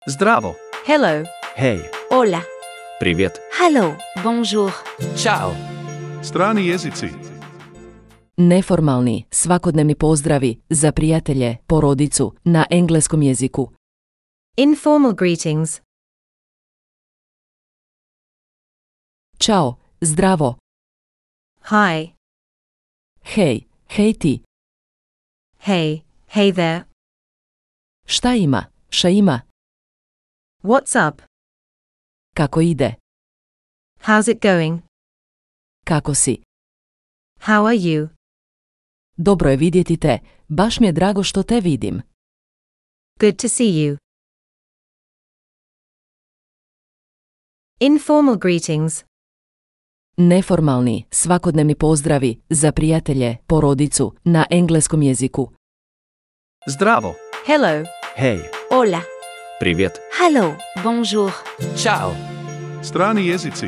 Zdravo. Hello. Hej. Hola. Привет. Hello. Bonjour. Ćao. Strani jezici. Neformalni, svakodnevni pozdravi za prijatelje, porodicu, na engleskom jeziku. Informal greetings. Ćao, zdravo, Hi. hej, hej ti, Hey. Hey there. šta ima, ša ima, What's up? kako ide, How's it going? kako si, How are you? dobro je vidjeti te, baš mi je drago što te vidim. Good to see you. Informal greetings. Neformalni, svakodnevni pozdravi za prijatelje, porodicu, na engleskom jeziku. Zdravo. Hello. Hej. Hola. Привет. Hello. Bonjour. Ćao. Strani jezici.